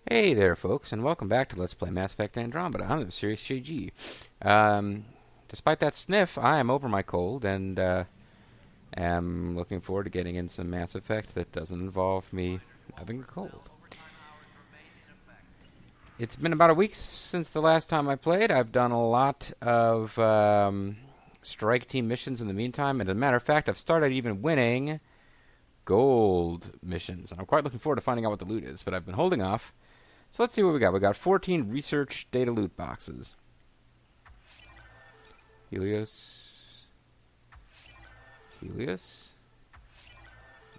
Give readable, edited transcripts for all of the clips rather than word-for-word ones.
Hey there, folks, and welcome back to Let's Play Mass Effect Andromeda. I'm the MysteriousJG. Despite that sniff, I am over my cold and am looking forward to getting in some Mass Effect that doesn't involve me having a cold. It's been about a week since the last time I played. I've done a lot of strike team missions in the meantime, and as a matter of fact, I've started even winning gold missions. And I'm quite looking forward to finding out what the loot is, but I've been holding off. So let's see what we got. We got 14 research data loot boxes. Helios.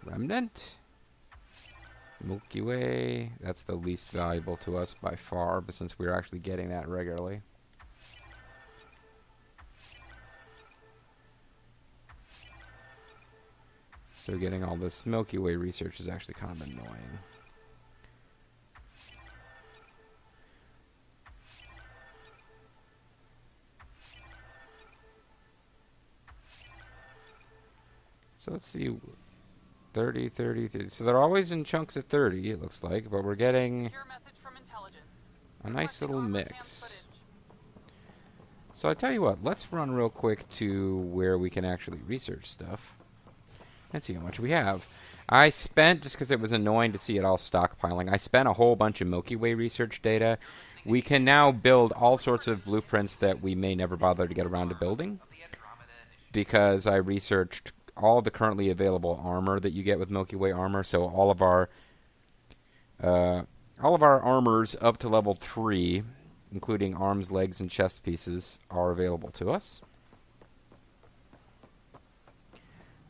Remnant. Milky Way. That's the least valuable to us by far, but since we're actually getting that regularly. So getting all this Milky Way research is actually kind of annoying. So let's see, 30, 30, 30. So they're always in chunks of 30, it looks like, but we're getting a nice little mix. So I tell you what, let's run real quick to where we can actually research stuff and see how much we have. I spent, just because it was annoying to see it all stockpiling, I spent a whole bunch of Milky Way research data. We can now build all sorts of blueprints that we may never bother to get around to building, because I researched all the currently available armor that you get with Milky Way armor. So all of our armors up to level 3, including arms, legs, and chest pieces, are available to us.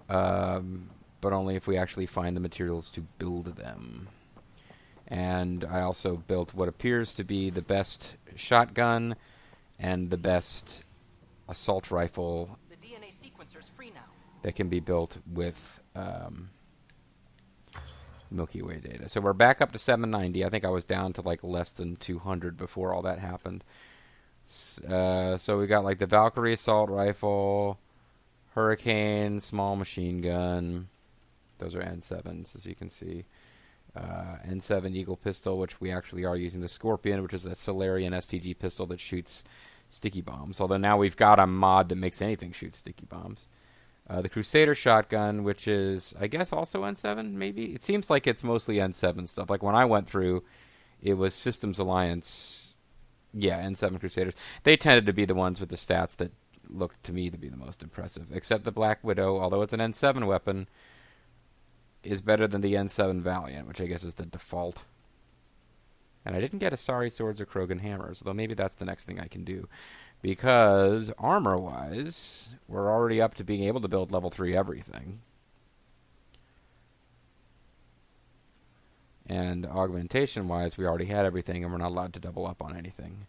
But only if we actually find the materials to build them. And I also built what appears to be the best shotgun and the best assault rifle that can be built with Milky Way data. So we're back up to 790. I think I was down to like less than 200 before all that happened. So we got like the Valkyrie assault rifle, Hurricane small machine gun. Those are N7s, as you can see. N7 Eagle pistol, which we actually are using. The Scorpion, which is a Solarian STG pistol that shoots sticky bombs. Although now we've got a mod that makes anything shoot sticky bombs. The Crusader shotgun, which is, I guess, also N7, maybe? It seems like it's mostly N7 stuff. Like, when I went through, it was Systems Alliance, N7 Crusaders. They tended to be the ones with the stats that looked to me to be the most impressive. Except the Black Widow, although it's an N7 weapon, is better than the N7 Valiant, which I guess is the default. And I didn't get Asari swords or Krogan hammers, although maybe that's the next thing I can do. Because armor-wise, we're already up to being able to build level 3 everything. And augmentation-wise, we already had everything, and we're not allowed to double up on anything.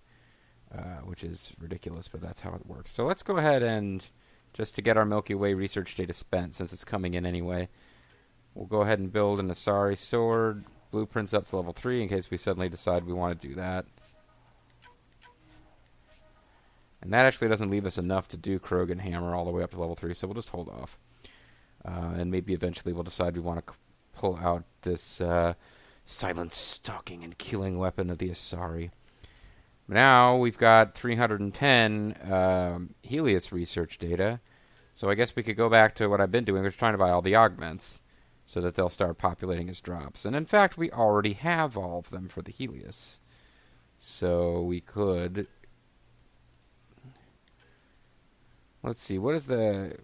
Which is ridiculous, but that's how it works. So let's go ahead and, just to get our Milky Way research data spent, since it's coming in anyway, we'll go ahead and build an Asari sword, blueprints up to level 3, in case we suddenly decide we want to do that. And that actually doesn't leave us enough to do Krogan Hammer all the way up to level 3, so we'll just hold off. And maybe eventually we'll decide we want to pull out this silent stalking and killing weapon of the Asari. Now we've got 310 Helios research data, so I guess we could go back to what I've been doing, which is trying to buy all the augments, so that they'll start populating as drops. And in fact, we already have all of them for the Helios. So we could... Let's see, what is the...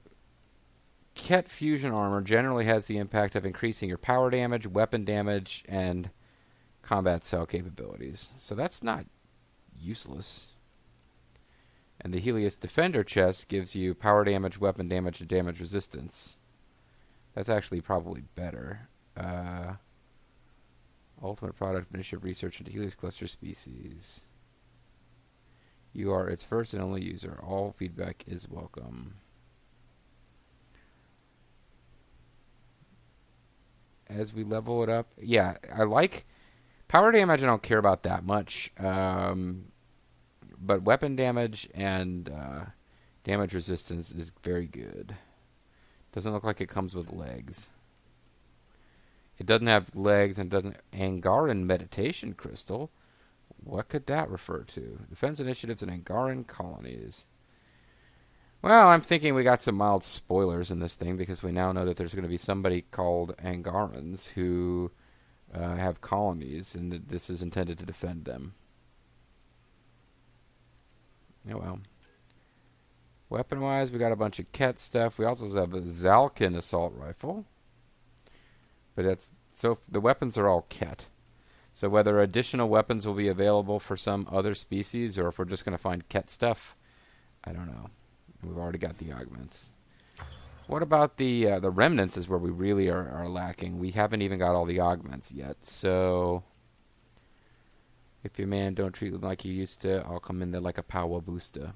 Ket fusion armor generally has the impact of increasing your power damage, weapon damage, and combat cell capabilities. So that's not useless. And the Helios Defender chest gives you power damage, weapon damage, and damage resistance. That's actually probably better. Ultimate product, initiative research into Helios cluster species. You are its first and only user. All feedback is welcome. As we level it up, yeah, I like power damage. I don't care about that much, but weapon damage and damage resistance is very good. Doesn't look like it comes with legs. It doesn't have legs and doesn't. Angaran meditation crystal. What could that refer to? Defense initiatives in Angaran colonies. Well, I'm thinking we got some mild spoilers in this thing because we now know that there's going to be somebody called Angarans who have colonies, and that this is intended to defend them. Oh well. Weapon-wise, we got a bunch of Ket stuff. We also have a Zalkin assault rifle. But that's so the weapons are all Ket. So whether additional weapons will be available for some other species or if we're just going to find Ket stuff, I don't know. We've already got the augments. What about the remnants is where we really are lacking. We haven't even got all the augments yet. So if your man don't treat them like you used to, I'll come in there like a power booster.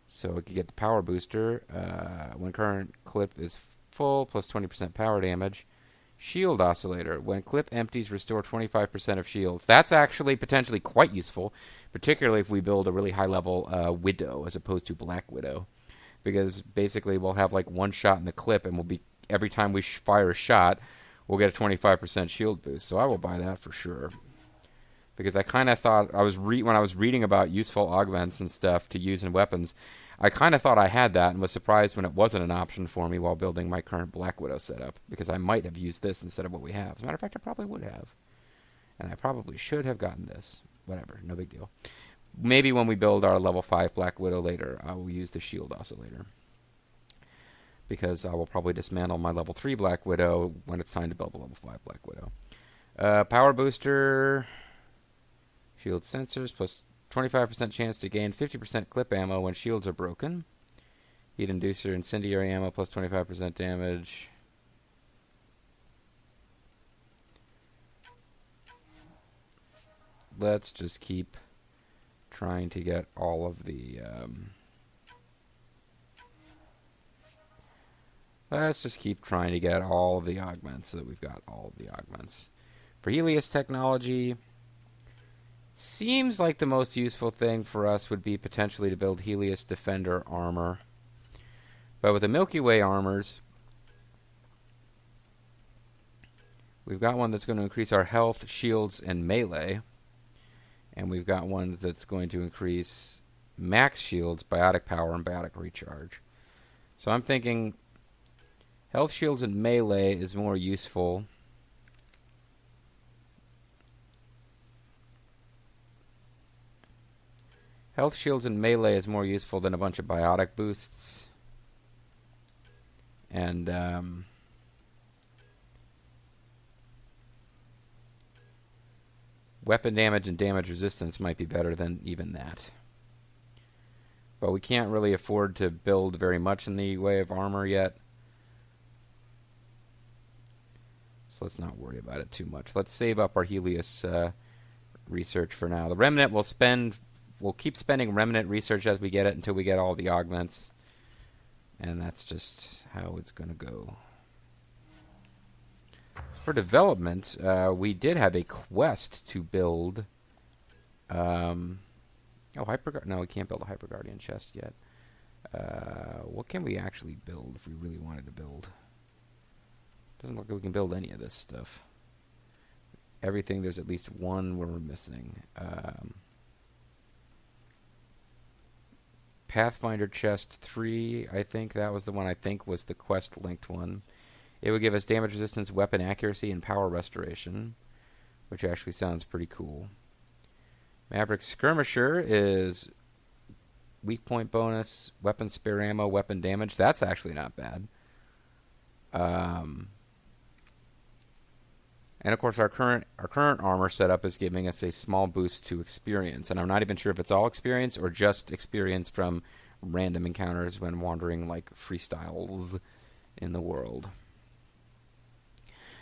So we can get the power booster when current clip is full, plus 20% power damage. Shield oscillator. When clip empties, restore 25% of shields. That's actually potentially quite useful, particularly if we build a really high-level Widow as opposed to Black Widow. Because basically we'll have like one shot in the clip, and we'll be every time we fire a shot, we'll get a 25% shield boost. So I will buy that for sure. Because I kind of thought when I was reading about useful augments and stuff to use in weapons, I kind of thought I had that and was surprised when it wasn't an option for me while building my current Black Widow setup, because I might have used this instead of what we have. As a matter of fact, I probably would have. And I probably should have gotten this. Whatever, no big deal. Maybe when we build our level 5 Black Widow later, I will use the shield oscillator. Because I will probably dismantle my level 3 Black Widow when it's time to build the level 5 Black Widow. Power booster... Shield sensors, plus 25% chance to gain 50% clip ammo when shields are broken. Heat inducer, incendiary ammo, plus 25% damage. Let's just keep trying to get all of the... let's just keep trying to get all of the augments so that we've got all of the augments. For Helios technology... Seems like the most useful thing for us would be potentially to build Helios Defender armor. But with the Milky Way armors, we've got one that's going to increase our health, shields, and melee. And we've got one that's going to increase max shields, biotic power, and biotic recharge. So I'm thinking health, shields, and melee is more useful. Health, shields, and melee is more useful than a bunch of biotic boosts. And weapon damage and damage resistance might be better than even that. But we can't really afford to build very much in the way of armor yet. So let's not worry about it too much. Let's save up our Helios research for now. The Remnant we'll keep spending Remnant research as we get it until we get all the augments. And that's just how it's going to go. For development, we did have a quest to build... no, we can't build a Hyper Guardian chest yet. What can we actually build if we really wanted to build? Doesn't look like we can build any of this stuff. Everything, there's at least one where we're missing. Pathfinder Chest 3, I think that was the one I think was the quest-linked one. It would give us damage resistance, weapon accuracy, and power restoration, which actually sounds pretty cool. Maverick Skirmisher is weak point bonus, weapon spare ammo, weapon damage. That's actually not bad. And of course, our current armor setup is giving us a small boost to experience, and I'm not even sure if it's all experience or just experience from random encounters when wandering like freestyles in the world.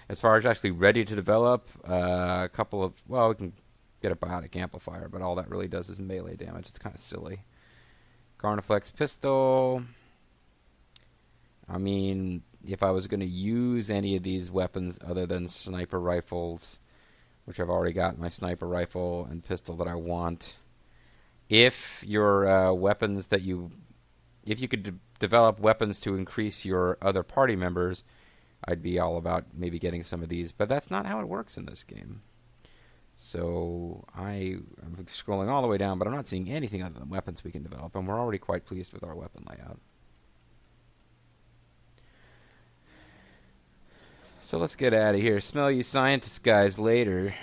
As far as actually ready to develop, a couple of we can get a biotic amplifier, but all that really does is melee damage. It's kind of silly. Garnaflex pistol. I mean, if I was going to use any of these weapons other than sniper rifles, which I've already got my sniper rifle and pistol that I want, if your weapons that if you could develop weapons to increase your other party members, I'd be all about maybe getting some of these. But that's not how it works in this game. So I'm scrolling all the way down, but I'm not seeing anything other than weapons we can develop, and we're already quite pleased with our weapon layout. So let's get out of here. Smell you scientist guys later.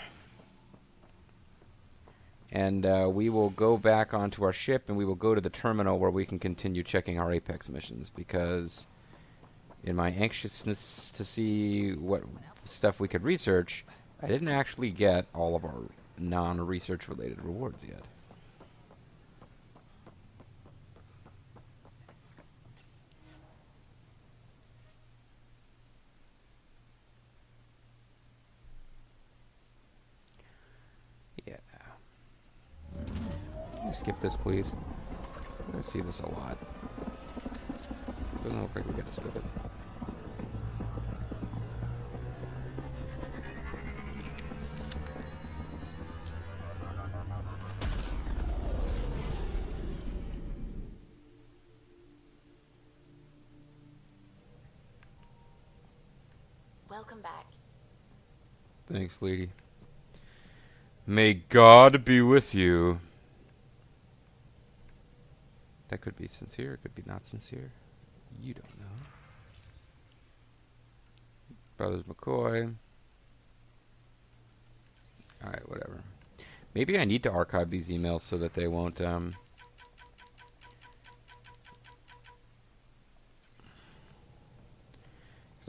And we will go back onto our ship, and we will go to the terminal where we can continue checking our Apex missions, because in my anxiousness to see what stuff we could research, I didn't actually get all of our non-research related rewards yet. Yeah. Can you skip this, please? I see this a lot. Doesn't look like we got to skip it. Welcome back. Thanks, lady. May God be with you. That could be sincere, it could be not sincere. You don't know. Brothers McCoy. Alright, whatever. Maybe I need to archive these emails so that they won't, because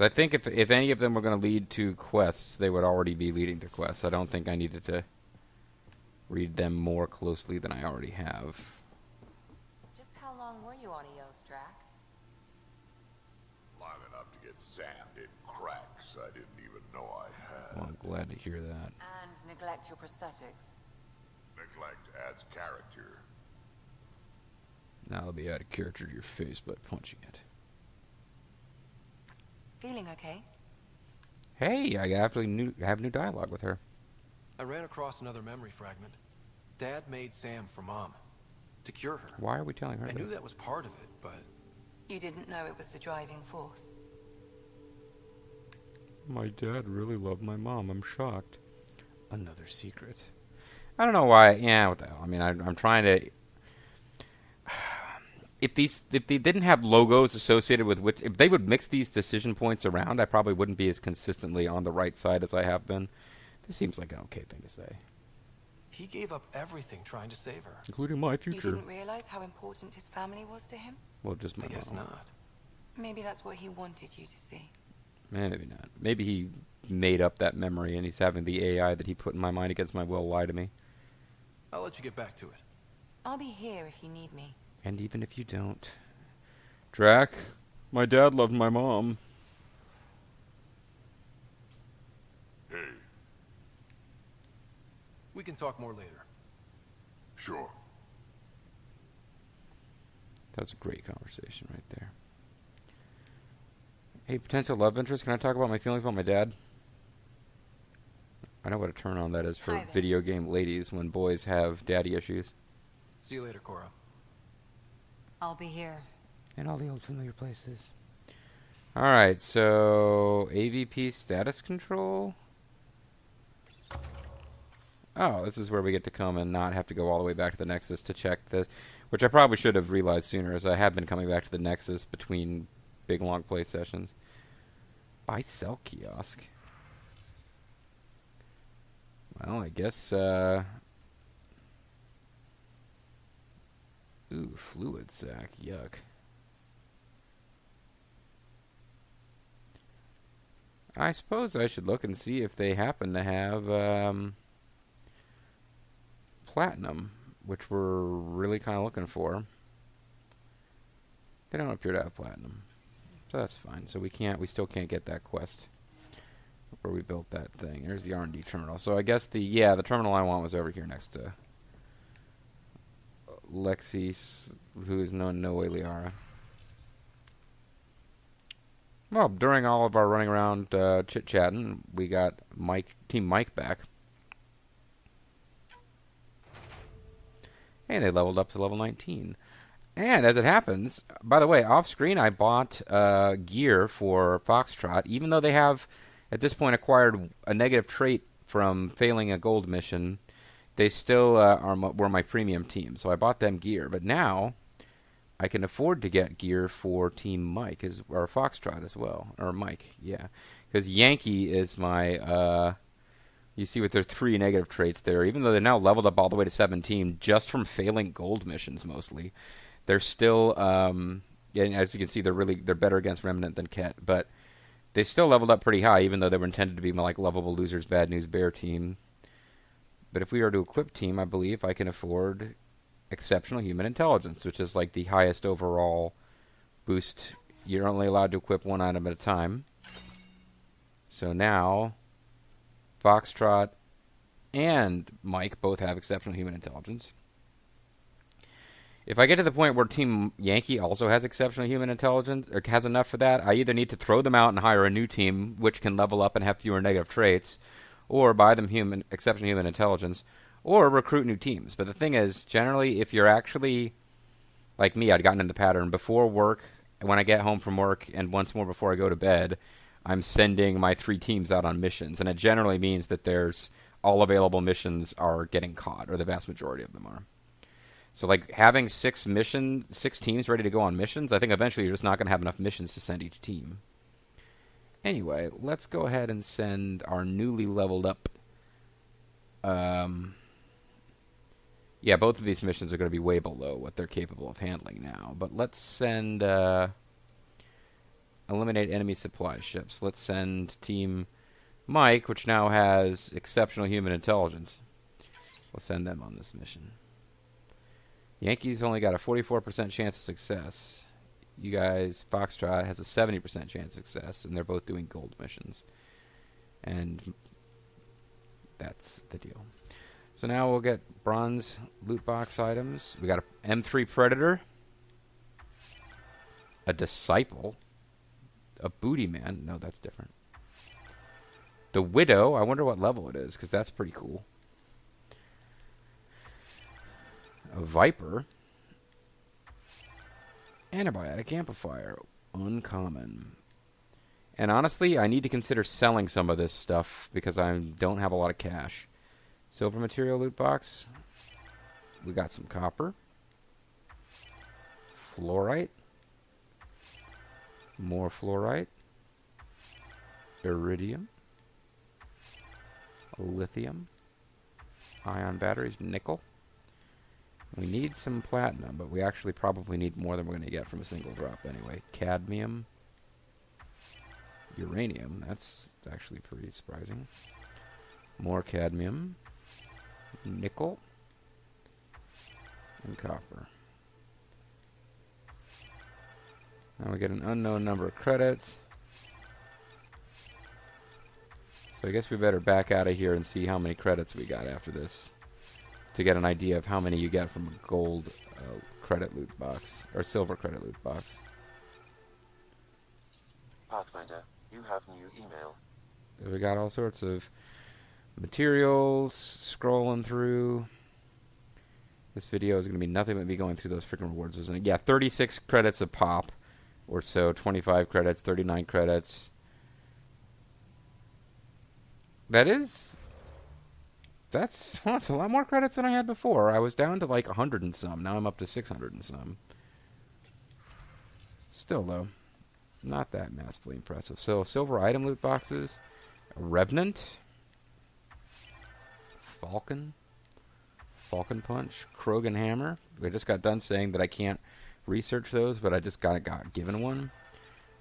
I think if any of them were going to lead to quests, they would already be leading to quests. I don't think I needed to read them more closely than I already have. Just how long were you on EOS, Drac? Long enough to get sand in cracks I didn't even know I had. Well, I'm glad to hear that. And neglect your prosthetics. Neglect adds character. Now I'll be out of character to your face by punching it. Feeling okay? Hey, I actually have new dialogue with her. I ran across another memory fragment. Dad made Sam for Mom. To cure her. Why are we telling her I this? knew that was part of it, but... You didn't know it was the driving force. My dad really loved my mom. I'm shocked. Another secret. I don't know why. Yeah, what the hell? I mean, I'm trying to... If they didn't have logos associated with which... If they would mix these decision points around, I probably wouldn't be as consistently on the right side as I have been. This seems like an okay thing to say. he gave up everything trying to save her. Including my You future. didn't realize how important his family was to him? Well, just my I guess mom. not. Maybe that's what he wanted you to see. Maybe not. Maybe he made up that memory and he's having the AI that he put in my mind against my will lie to me. I'll let you get back to it. I'll be here if you need me. And even if you don't. Drac, my dad loved my mom. Hey, We can talk more later. sure. That was a great conversation right there. Hey, potential love interest, can I talk about my feelings about my dad? I know what a turn on that is for Hi there. video game ladies when boys have daddy issues. See you later, Cora. I'll be here. And all the old familiar places. Alright, so AVP status control. Oh, this is where we get to come and not have to go all the way back to the Nexus to check this, which I probably should have realized sooner, as I have been coming back to the Nexus between big long play sessions. Buy sell kiosk. Well, I guess, ooh, fluid sack, yuck. I suppose I should look and see if they happen to have, platinum, which we're really kind of looking for. They don't appear to have platinum, so that's fine. So we still can't get that quest where we built that thing. There's the R&D terminal. So I guess the terminal I want was over here next to Lexi, who is known no Liara. Well, during all of our running around chit-chatting, we got Team Mike back. And they leveled up to level 19. And as it happens, by the way, off screen I bought gear for Foxtrot, even though they have at this point acquired a negative trait from failing a gold mission. They still were my premium team, so I bought them gear. But now I can afford to get gear for Team Mike or Foxtrot as well, or Mike, yeah, because Yankee is my. You see with their 3 negative traits there, even though they're now leveled up all the way to 17, just from failing gold missions mostly. They're still, yeah, as you can see, they're better against Remnant than Ket, but they still leveled up pretty high, even though they were intended to be like lovable losers, bad news bear team. But if we are to equip team, I believe I can afford exceptional human intelligence, which is like the highest overall boost. You're only allowed to equip 1 item at a time. So now, Foxtrot and Mike both have exceptional human intelligence. If I get to the point where Team Yankee also has exceptional human intelligence, or has enough for that, I either need to throw them out and hire a new team, which can level up and have fewer negative traits, or buy them exceptional human intelligence, or recruit new teams. But the thing is, generally, if you're actually, like me, I'd gotten in the pattern before work, when I get home from work, and once more before I go to bed, I'm sending my 3 teams out on missions, and it generally means that there's all available missions are getting caught, or the vast majority of them are. So, like, having 6 teams ready to go on missions, I think eventually you're just not going to have enough missions to send each team. Anyway, let's go ahead and send our newly leveled up... yeah, both of these missions are going to be way below what they're capable of handling now. But let's send... eliminate enemy supply ships. Let's send Team Mike, which now has exceptional human intelligence. We'll send them on this mission. Yankees only got a 44% chance of success. You guys, Foxtrot has a 70% chance of success, and they're both doing gold missions. And that's the deal. So now we'll get bronze loot box items. We got an M3 Predator, a Disciple, a Booty Man. No, that's different. The Widow. I wonder what level it is, because that's pretty cool. A Viper. Antibiotic Amplifier. Uncommon. And honestly, I need to consider selling some of this stuff because I don't have a lot of cash. Silver material loot box. We got some copper. Fluorite. More fluorite. Iridium. Lithium. Ion batteries. Nickel. We need some platinum, but we actually probably need more than we're going to get from a single drop anyway. Cadmium. Uranium. That's actually pretty surprising. More cadmium. Nickel. And copper. Now we get an unknown number of credits. So I guess we better back out of here and see how many credits we got after this, to get an idea of how many you get from a gold credit loot box, or silver credit loot box. Pathfinder, you have new email. We got all sorts of materials, scrolling through. This video is going to be nothing but me going through those freaking rewards, isn't it? Yeah, 36 credits a pop, or so, 25 credits, 39 credits. That's a lot more credits than I had before. I was down to like 100 and some. Now I'm up to 600 and some. Still, though, not that massively impressive. So, silver item loot boxes. A Revenant. Falcon Punch. Krogan Hammer. I just got done saying that I can't research those, but I just got given one.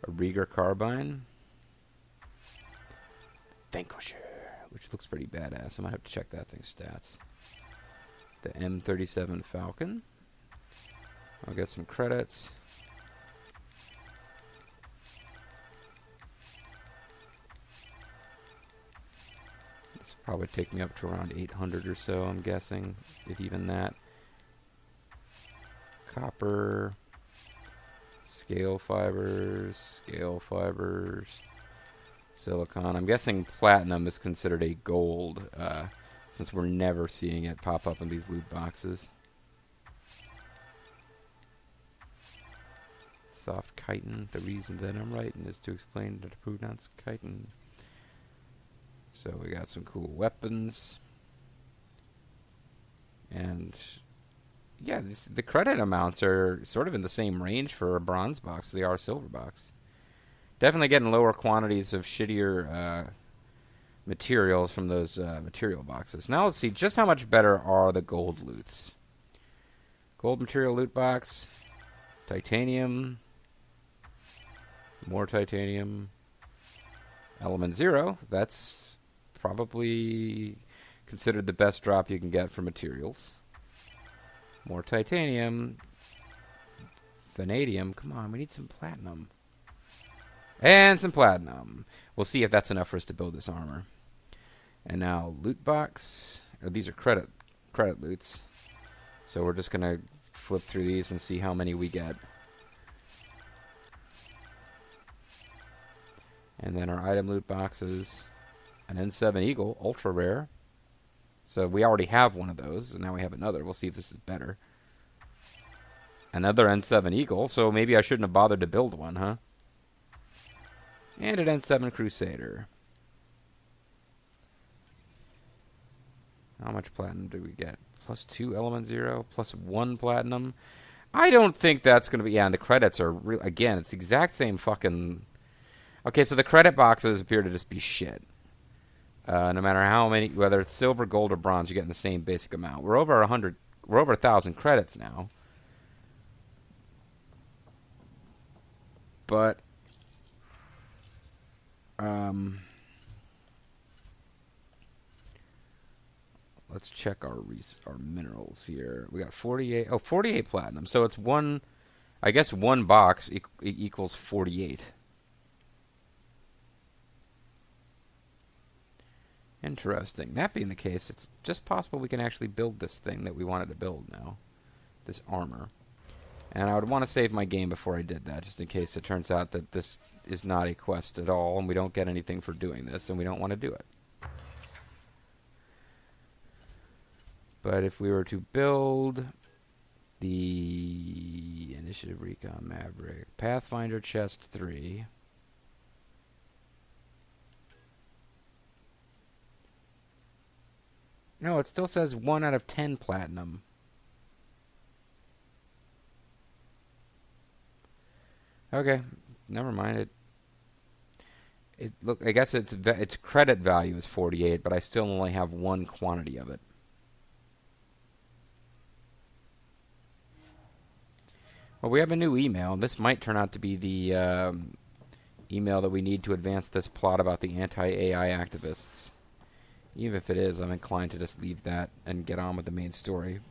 A Rieger Carbine. Vanquisher, which looks pretty badass. I might have to check that thing's stats. The M37 Falcon. I'll get some credits. This will probably take me up to around 800 or so, I'm guessing, if even that. Copper. Scale fibers. Silicon. I'm guessing platinum is considered a gold, since we're never seeing it pop up in these loot boxes. soft chitin. The reason that I'm writing is to explain how to pronounce chitin. So we got some cool weapons. And yeah, the credit amounts are sort of in the same range for a bronze box as they are a silver box. Definitely getting lower quantities of shittier materials from those material boxes. Now let's see just how much better are the gold loots. Gold material loot box, titanium, more titanium, element 0. That's probably considered the best drop you can get for materials. More titanium. Vanadium. Come on, we need some platinum. And some platinum. We'll see if that's enough for us to build this armor. And now loot box. These are credit loots. So we're just going to flip through these and see how many we get. And then our item loot boxes. An N7 Eagle, ultra rare. So we already have one of those, and now we have another. We'll see if this is better. Another N7 Eagle, so maybe I shouldn't have bothered to build one, huh? And an N7 Crusader. How much platinum do we get? +2 element 0, +1 platinum. I don't think that's going to be... Yeah, and the credits are... Again, it's the exact same fucking... Okay, so the credit boxes appear to just be shit. No matter how many, whether it's silver, gold, or bronze, you're getting the same basic amount. We're over 100. We're over 1,000 credits now. But let's check our minerals here. We got 48. Oh, 48 platinum. So it's one. I guess one box equals 48. Interesting. That being the case, it's just possible we can actually build this thing that we wanted to build now. This armor. And I would want to save my game before I did that, just in case it turns out that this is not a quest at all, and we don't get anything for doing this, and we don't want to do it. But if we were to build the Initiative Recon Maverick, Pathfinder Chest 3... No, it still says 1 out of 10 platinum. Okay, never mind it. Look, I guess its credit value is 48, but I still only have one quantity of it. Well, we have a new email. This might turn out to be the email that we need to advance this plot about the anti-AI activists. Even if it is, I'm inclined to just leave that and get on with the main story.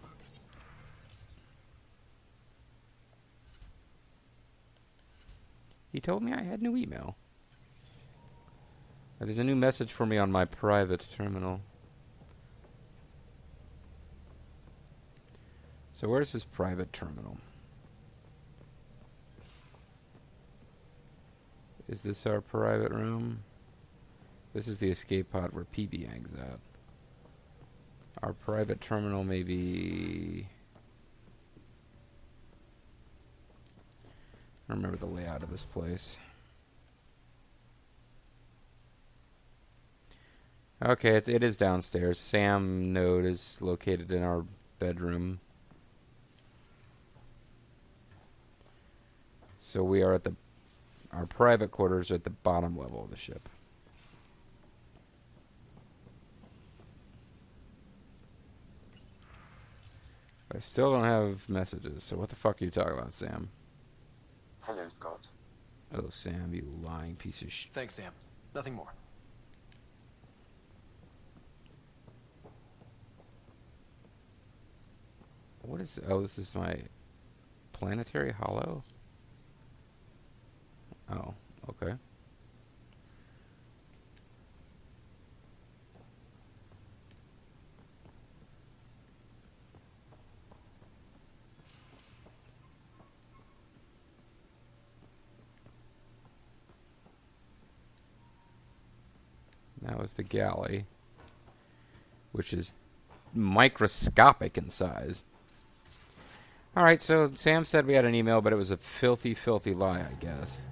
He told me I had new email. There's a new message for me on my private terminal. So where's this private terminal? Is this our private room? This is the escape pod where PB hangs out. Our private terminal may be... I don't remember the layout of this place. Okay, it is downstairs. Sam node is located in our bedroom. So we are at our private quarters are at the bottom level of the ship. I still don't have messages, so what the fuck are you talking about, Sam? Hello, Scott. Oh, Sam, you lying piece of shit. Thanks, Sam. Nothing more. What is... Oh, this is my planetary hollow? Oh, okay. That was the galley, which is microscopic in size. Alright, so Sam said we had an email, but it was a filthy, filthy lie, I guess.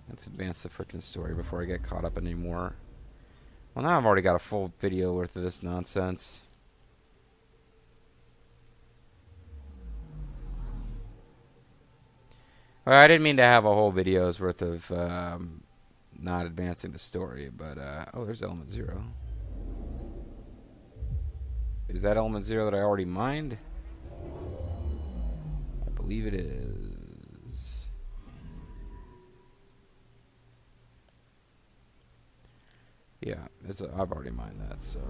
Let's advance the frickin' story before I get caught up anymore. Well, now I've already got a full video worth of this nonsense. Well, I didn't mean to have a whole video's worth of not advancing the story, but oh, there's element 0. Is that element 0 that I already mined? I believe it is. Yeah, I've already mined that, so.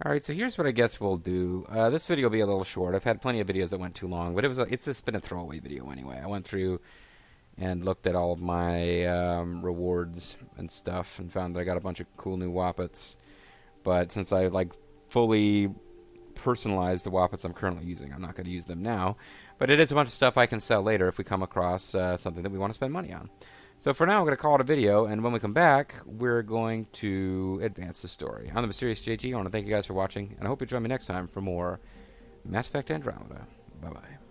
Alright, so here's what I guess we'll do. This video will be a little short. I've had plenty of videos that went too long, but it's just been a throwaway video anyway. I went through and looked at all of my rewards and stuff and found that I got a bunch of cool new Wappets. But since I fully personalized the Wappets I'm currently using, I'm not going to use them now. But it is a bunch of stuff I can sell later if we come across something that we want to spend money on. So for now, I'm going to call it a video, and when we come back, we're going to advance the story. I'm the MysteriousJG. I want to thank you guys for watching, and I hope you join me next time for more Mass Effect Andromeda. Bye-bye.